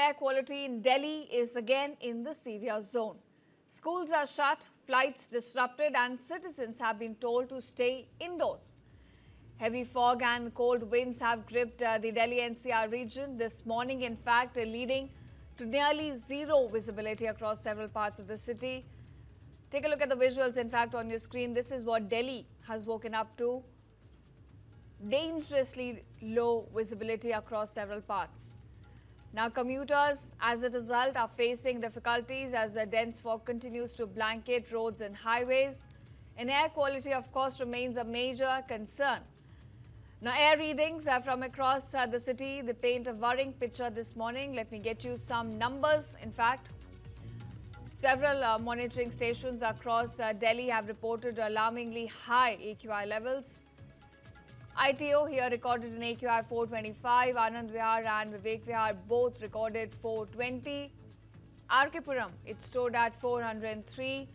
air quality in Delhi is again in the severe zone. Schools are shut, flights disrupted, and citizens have been told to stay indoors. Heavy fog and cold winds have gripped the Delhi NCR region this morning, in fact, leading to nearly zero visibility across several parts of the city. Take a look at the visuals, in fact, on your screen. This is what Delhi has woken up to. Dangerously low visibility across several parts. Now, commuters, as a result, are facing difficulties as the dense fog continues to blanket roads and highways. And air quality, of course, remains a major concern. Now, air readings from across the city, they paint a worrying picture this morning. Let me get you some numbers. In fact, several monitoring stations across Delhi have reported alarmingly high AQI levels. ITO here recorded an AQI 425, Anand Vihar and Vivek Vihar both recorded 420. Puram, it stood at 403,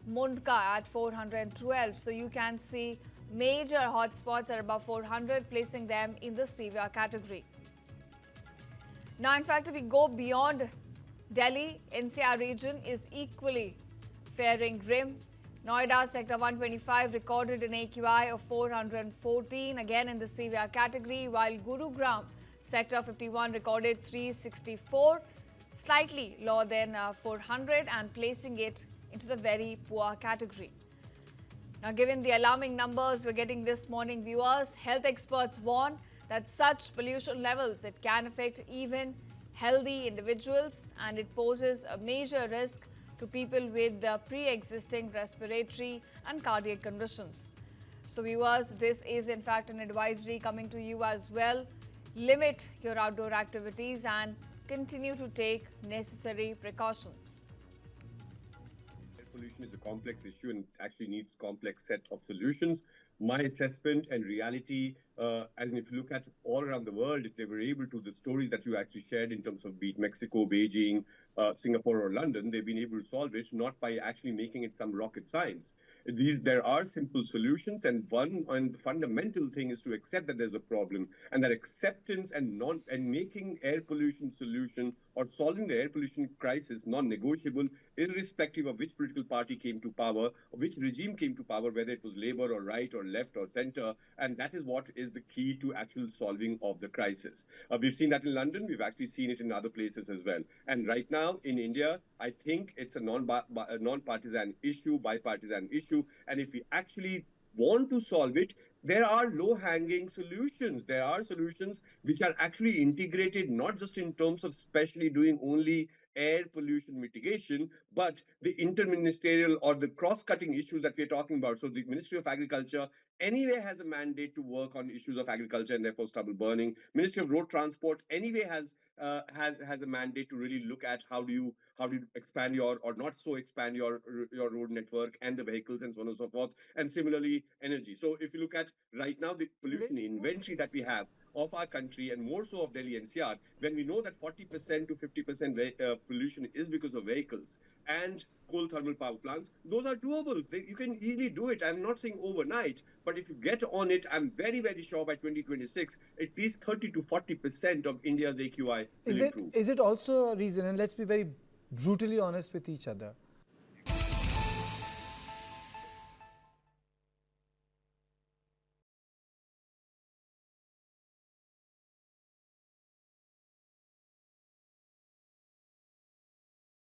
Mundka at 412. So you can see major hotspots are above 400, placing them in the severe category. Now, in fact, if we go beyond Delhi, NCR region is equally faring grim. Noida sector 125 recorded an AQI of 414, again in the severe category, while Gurgaon sector 51 recorded 364, slightly lower than 400 and placing it into the very poor category. Now, given the alarming numbers we're getting this morning, viewers, health experts warn that such pollution levels, it can affect even healthy individuals, and it poses a major risk to people with pre-existing respiratory and cardiac conditions. So viewers, this is in fact an advisory coming to you as well. Limit your outdoor activities and continue to take necessary precautions. Air pollution is a complex issue and actually needs complex set of solutions. My assessment and reality, as if you look at all around the world, if they were able to, the story that you actually shared in terms of be it Mexico, Beijing, Singapore or London, they've been able to solve it not by actually making it some rocket science. There are simple solutions, and one and the fundamental thing is to accept that there's a problem, and that acceptance and making air pollution solution or solving the air pollution crisis non-negotiable, irrespective of which political party came to power, or which regime came to power, whether it was Labour or right or left or centre, and that is what is the key to actual solving of the crisis. We've seen that in London, we've actually seen it in other places as well. And right now in India, I think it's a non-partisan issue, bipartisan issue, and if we actually want to solve it, there are low-hanging solutions. There are solutions which are actually integrated, not just in terms of specially doing only air pollution mitigation, but the interministerial or the cross-cutting issues that we're talking about. So the Ministry of Agriculture anyway has a mandate to work on issues of agriculture and therefore stubble burning. Ministry of Road Transport anyway has a mandate to really look at how do you expand your or not so expand your road network and the vehicles and so on and so forth. And similarly, energy. So if you look at right now the pollution inventory that we have of our country and more so of Delhi NCR, when we know that 40% to 50% pollution is because of vehicles and coal thermal power plants, those are doables. You can easily do it. I'm not saying overnight, but if you get on it, I'm very, very sure by 2026, at least 30 to 40% of India's AQI will improve. Is it also a reason, and let's be very brutally honest with each other,